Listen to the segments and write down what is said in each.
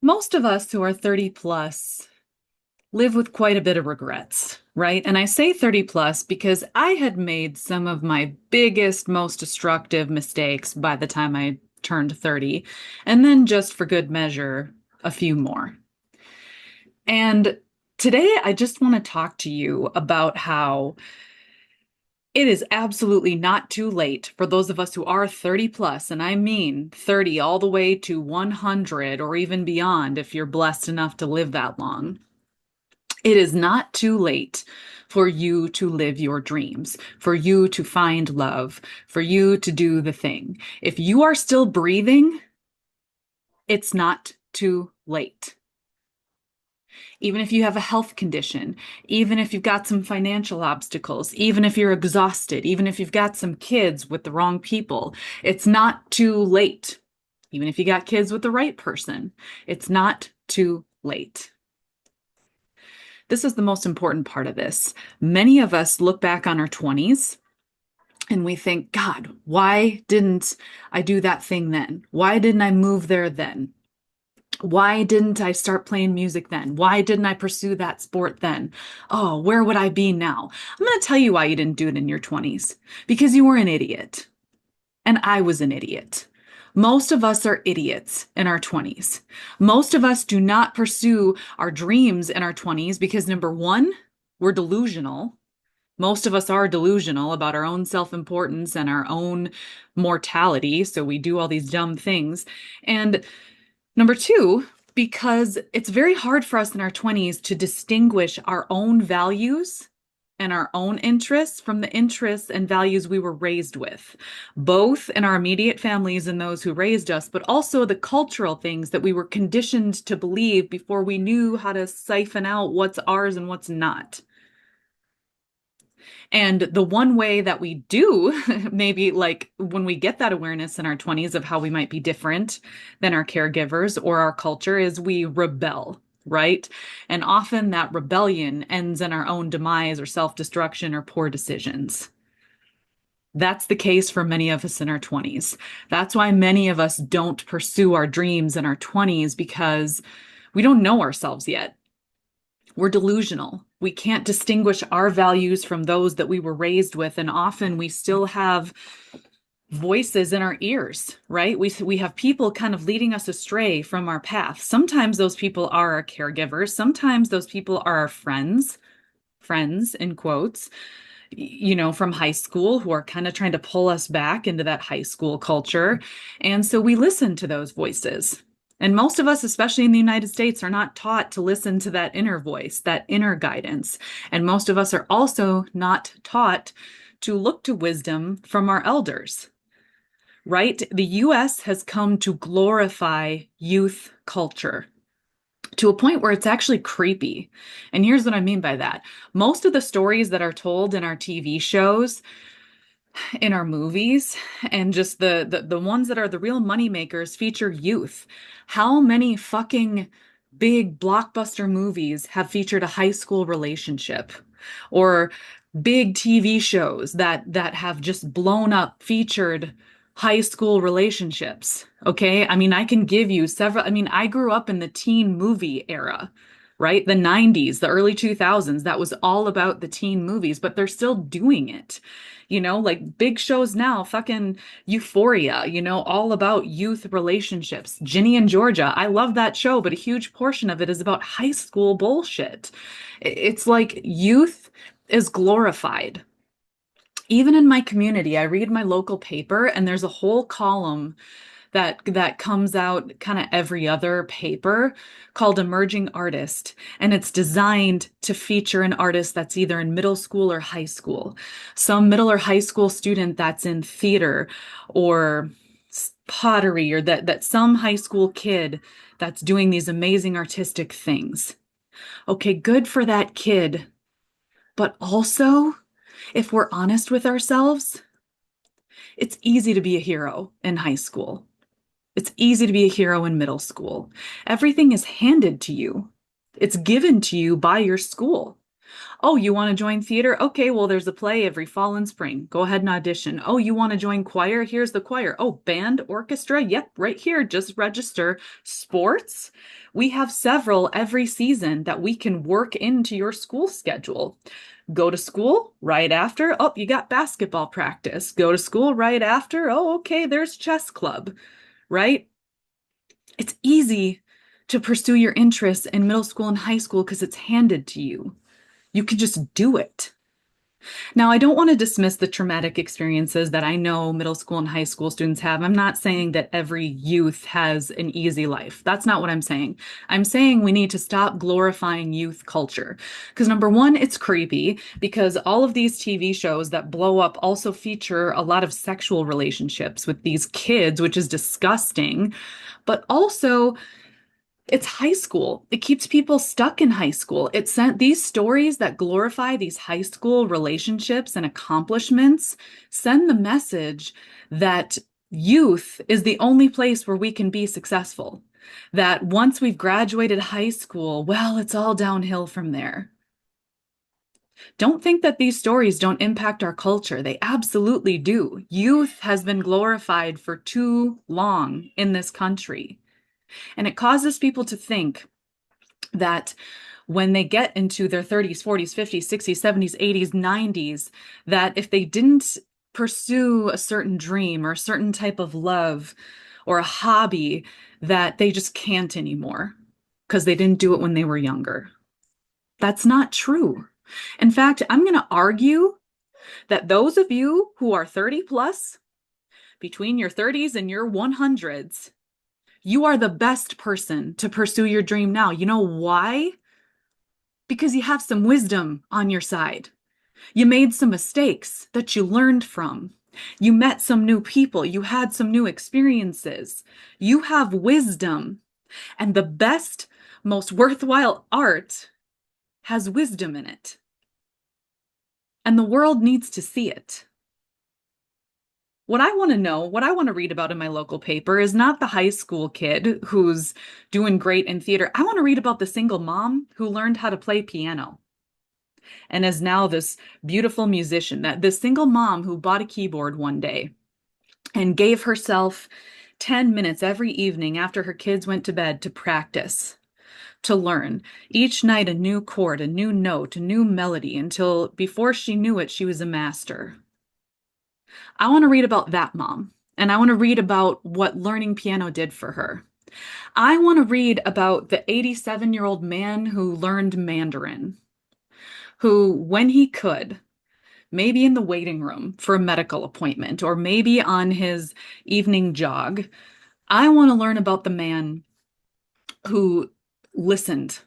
Most of us who are 30 plus live with quite a bit of regrets, right? And I say 30 plus because I had made some of my biggest, most destructive mistakes by the time I turned 30, and then just for good measure, a few more. And today I just want to talk to you about how it is absolutely not too late for those of us who are 30 plus, and I mean 30 all the way to 100 or even beyond if you're blessed enough to live that long. It is not too late for you to live your dreams, for you to find love, for you to do the thing. If you are still breathing, it's not too late. Even if you have a health condition, even if you've got some financial obstacles, even if you're exhausted, even if you've got some kids with the wrong people, it's not too late. Even if you got kids with the right person, it's not too late. This is the most important part of this. Many of us look back on our 20s and we think, God, why didn't I do that thing then? Why didn't I move there then? Why didn't I start playing music then? Why didn't I pursue that sport then? Oh, where would I be now? I'm going to tell you why you didn't do it in your 20s. Because you were an idiot. And I was an idiot. Most of us are idiots in our 20s. Most of us do not pursue our dreams in our 20s because number one, we're delusional. Most of us are delusional about our own self-importance and our own mortality. So we do all these dumb things. And number two, because it's very hard for us in our 20s to distinguish our own values and our own interests from the interests and values we were raised with, both in our immediate families and those who raised us, but also the cultural things that we were conditioned to believe before we knew how to siphon out what's ours and what's not. And the one way that we do, maybe like when we get that awareness in our 20s of how we might be different than our caregivers or our culture, is we rebel, right? And often that rebellion ends in our own demise or self-destruction or poor decisions. That's the case for many of us in our 20s. That's why many of us don't pursue our dreams in our 20s because we don't know ourselves yet. We're delusional. We can't distinguish our values from those that we were raised with. And often we still have voices in our ears, right? We have people kind of leading us astray from our path. Sometimes those people are our caregivers. Sometimes those people are our friends in quotes, from high school who are kind of trying to pull us back into that high school culture. And so we listen to those voices. And most of us, especially in the United States, are not taught to listen to that inner voice, that inner guidance. And most of us are also not taught to look to wisdom from our elders, right? The US has come to glorify youth culture to a point where it's actually creepy. And here's what I mean by that. Most of the stories that are told in our TV shows, in our movies, and just the ones that are the real money makers feature youth. How many fucking big blockbuster movies have featured a high school relationship or big TV shows that have just blown up featured high school relationships? Okay? I mean, I can give you several. I mean, I grew up in the teen movie era, right? The 90s, the early 2000s, that was all about the teen movies, but they're still doing it. Like big shows now, fucking Euphoria, all about youth relationships. Ginny and Georgia, I love that show, but a huge portion of it is about high school bullshit. It's like youth is glorified. Even in my community, I read my local paper and there's a whole column that comes out kind of every other paper called Emerging Artist. And it's designed to feature an artist that's either in middle school or high school. Some middle or high school student that's in theater or pottery, or that some high school kid that's doing these amazing artistic things. Okay, good for that kid. But also, if we're honest with ourselves, it's easy to be a hero in high school. It's easy to be a hero in middle school. Everything is handed to you. It's given to you by your school. Oh, you want to join theater? Okay, well, there's a play every fall and spring. Go ahead and audition. Oh, you want to join choir? Here's the choir. Oh, band, orchestra? Yep, right here. Just register. Sports? We have several every season that we can work into your school schedule. Go to school right after. Oh, you got basketball practice. Go to school right after. Oh, okay, there's chess club, right? It's easy to pursue your interests in middle school and high school because it's handed to you. You can just do it. Now, I don't want to dismiss the traumatic experiences that I know middle school and high school students have. I'm not saying that every youth has an easy life. That's not what I'm saying. I'm saying we need to stop glorifying youth culture. Because number one, it's creepy because all of these TV shows that blow up also feature a lot of sexual relationships with these kids, which is disgusting. But also, it's high school. It keeps people stuck in high school. It sent these stories that glorify these high school relationships and accomplishments send the message that youth is the only place where we can be successful. That once we've graduated high school, well, it's all downhill from there. Don't think that these stories don't impact our culture. They absolutely do. Youth has been glorified for too long in this country. And it causes people to think that when they get into their 30s, 40s, 50s, 60s, 70s, 80s, 90s, that if they didn't pursue a certain dream or a certain type of love or a hobby, that they just can't anymore because they didn't do it when they were younger. That's not true. In fact, I'm going to argue that those of you who are 30 plus, between your 30s and your 100s, you are the best person to pursue your dream now. You know why? Because you have some wisdom on your side. You made some mistakes that you learned from. You met some new people. You had some new experiences. You have wisdom. And the best, most worthwhile art has wisdom in it. And the world needs to see it. What I want to know, what I want to read about in my local paper is not the high school kid who's doing great in theater. I want to read about the single mom who learned how to play piano and is now this beautiful musician. That this single mom who bought a keyboard one day and gave herself 10 minutes every evening after her kids went to bed to practice, to learn. Each night a new chord, a new note, a new melody until before she knew it, she was a master. I want to read about that mom, and I want to read about what learning piano did for her. I want to read about the 87-year-old man who learned Mandarin, who, when he could, maybe in the waiting room for a medical appointment or maybe on his evening jog, I want to learn about the man who listened,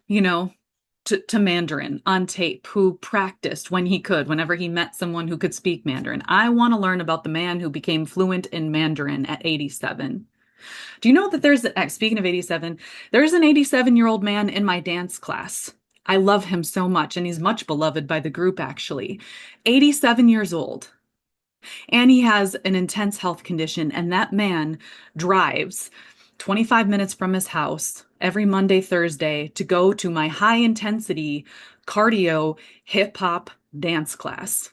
to Mandarin on tape, who practiced when he could, whenever he met someone who could speak Mandarin. I want to learn about the man who became fluent in Mandarin at 87. Do you know that speaking of 87, there's an 87-year-old man in my dance class. I love him so much, and he's much beloved by the group, actually. 87 years old. And he has an intense health condition, and that man drives 25 minutes from his house every Monday, Thursday to go to my high intensity cardio hip hop dance class.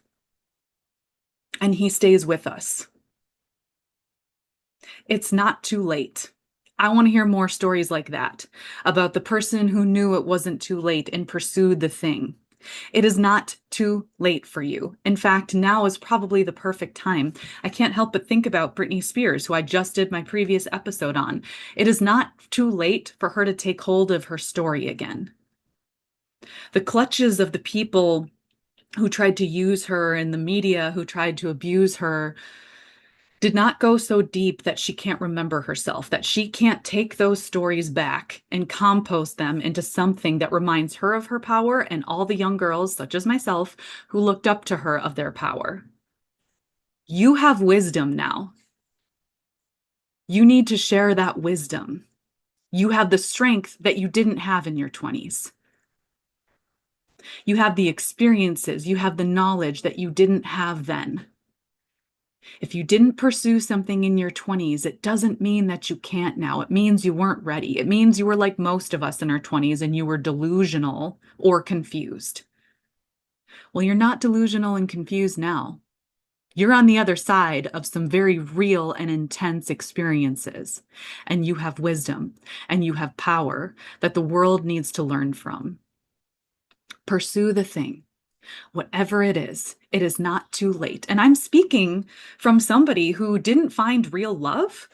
And he stays with us. It's not too late. I want to hear more stories like that about the person who knew it wasn't too late and pursued the thing. It is not too late for you. In fact, now is probably the perfect time. I can't help but think about Britney Spears, who I just did my previous episode on. It is not too late for her to take hold of her story again. The clutches of the people who tried to use her and the media who tried to abuse her did not go so deep that she can't remember herself, that she can't take those stories back and compost them into something that reminds her of her power and all the young girls, such as myself, who looked up to her of their power. You have wisdom now. You need to share that wisdom. You have the strength that you didn't have in your 20s. You have the experiences, you have the knowledge that you didn't have then. If you didn't pursue something in your 20s, it doesn't mean that you can't now. It means you weren't ready. It means you were like most of us in our 20s and you were delusional or confused. Well, you're not delusional and confused now. You're on the other side of some very real and intense experiences, and you have wisdom and you have power that the world needs to learn from. Pursue the thing, whatever it is not too late. And I'm speaking from somebody who didn't find real love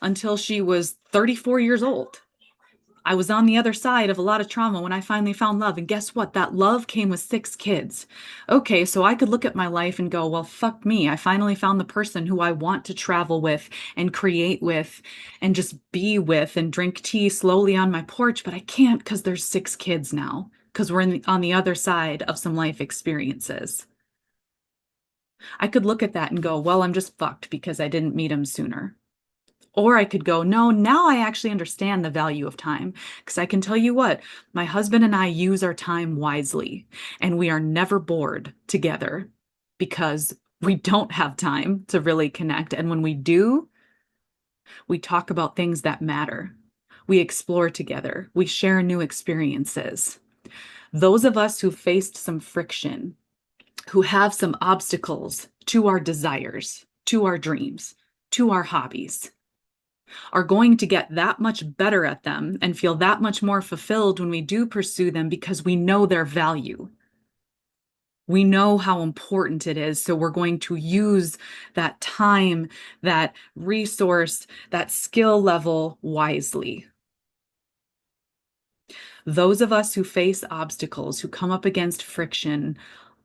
until she was 34 years old. I was on the other side of a lot of trauma when I finally found love. And guess what? That love came with 6 kids. Okay, so I could look at my life and go, well, fuck me. I finally found the person who I want to travel with and create with and just be with and drink tea slowly on my porch. But I can't because there's 6 kids now because on the other side of some life experiences. I could look at that and go, well, I'm just fucked because I didn't meet him sooner. Or I could go, no, now I actually understand the value of time. Because I can tell you what, my husband and I use our time wisely, and we are never bored together because we don't have time to really connect. And when we do, we talk about things that matter. We explore together. We share new experiences. Those of us who faced some friction, who have some obstacles to our desires, to our dreams, to our hobbies, are going to get that much better at them and feel that much more fulfilled when we do pursue them because we know their value. We know how important it is. So we're going to use that time, that resource, that skill level wisely. Those of us who face obstacles, who come up against friction,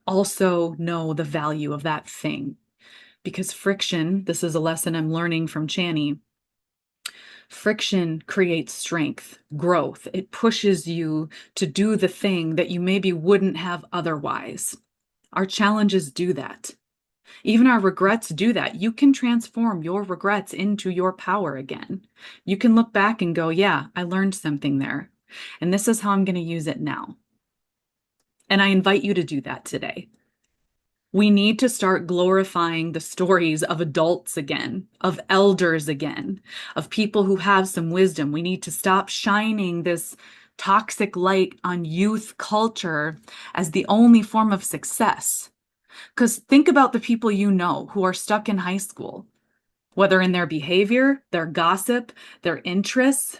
also know the value of that thing. Because friction, this is a lesson I'm learning from Chani, friction creates strength, growth. It pushes you to do the thing that you maybe wouldn't have otherwise. Our challenges do that. Even our regrets do that. You can transform your regrets into your power again. You can look back and go, yeah, I learned something there. And this is how I'm going to use it now. And I invite you to do that today. We need to start glorifying the stories of adults again, of elders again, of people who have some wisdom. We need to stop shining this toxic light on youth culture as the only form of success. Because think about the people you know who are stuck in high school, whether in their behavior, their gossip, their interests.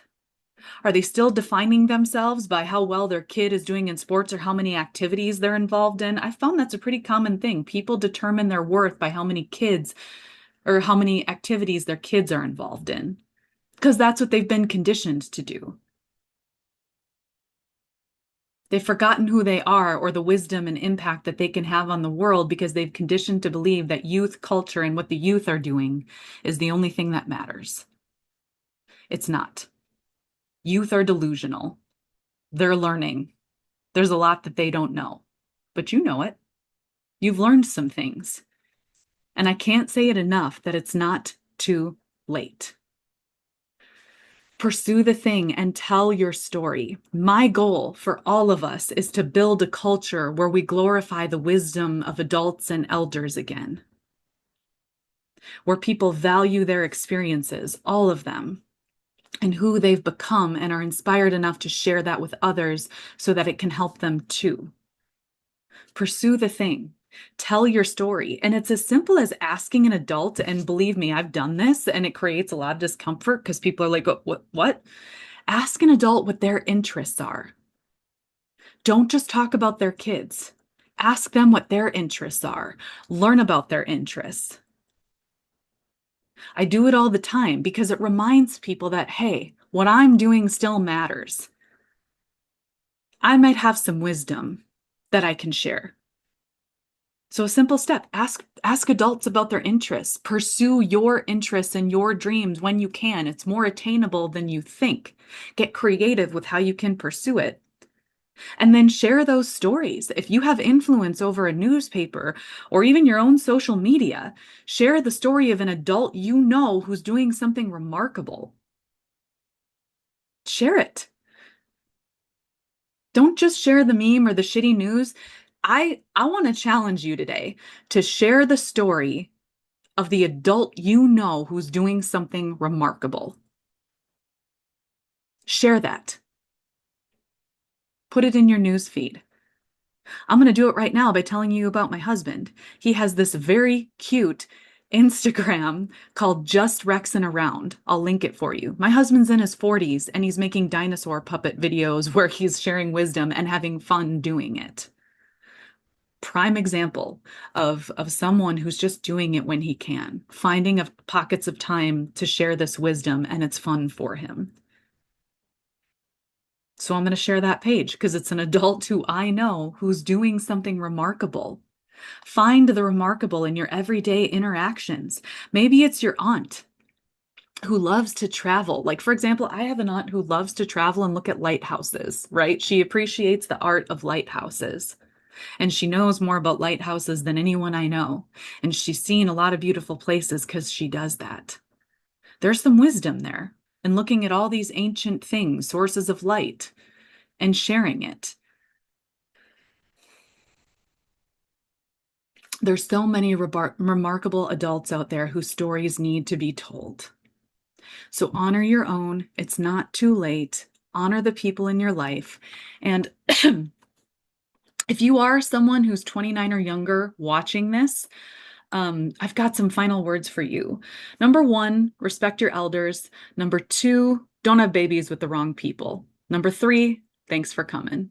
Are they still defining themselves by how well their kid is doing in sports or how many activities they're involved in? I found that's a pretty common thing. People determine their worth by how many kids or how many activities their kids are involved in, because that's what they've been conditioned to do. They've forgotten who they are or the wisdom and impact that they can have on the world because they've conditioned to believe that youth culture and what the youth are doing is the only thing that matters. It's not. Youth are delusional. They're learning. There's a lot that they don't know, but you know it. You've learned some things. And I can't say it enough that it's not too late. Pursue the thing and tell your story. My goal for all of us is to build a culture where we glorify the wisdom of adults and elders again, where people value their experiences, all of them, and who they've become and are inspired enough to share that with others so that it can help them too. Pursue the thing. Tell your story. And it's as simple as asking an adult. And believe me, I've done this and it creates a lot of discomfort because people are like, what? Ask an adult what their interests are. Don't just talk about their kids. Ask them what their interests are. Learn about their interests. I do it all the time because it reminds people that, hey, what I'm doing still matters. I might have some wisdom that I can share. So a simple step, ask adults about their interests. Pursue your interests and your dreams when you can. It's more attainable than you think. Get creative with how you can pursue it. And then share those stories. If you have influence over a newspaper or even your own social media, share the story of an adult you know who's doing something remarkable. Share it. Don't just share the meme or the shitty news. I want to challenge you today to share the story of the adult you know who's doing something remarkable. Share that. Put it in your news feed. I'm going to do it right now by telling you about my husband. He has this very cute Instagram called Just Rexin' Around. I'll link it for you. My husband's in his 40s and he's making dinosaur puppet videos where he's sharing wisdom and having fun doing it. Prime example of someone who's just doing it when he can, finding pockets of time to share this wisdom and it's fun for him. So I'm going to share that page because it's an adult who I know who's doing something remarkable. Find the remarkable in your everyday interactions. Maybe it's your aunt who loves to travel. Like, for example, I have an aunt who loves to travel and look at lighthouses, right? She appreciates the art of lighthouses. And she knows more about lighthouses than anyone I know. And she's seen a lot of beautiful places because she does that. There's some wisdom there in looking at all these ancient things, sources of light, and sharing it. There's so many remarkable adults out there whose stories need to be told. So honor your own. It's not too late. Honor the people in your life. And if you are someone who's 29 or younger watching this, I've got some final words for you. Number one, respect your elders. Number two, don't have babies with the wrong people. Number three, thanks for coming.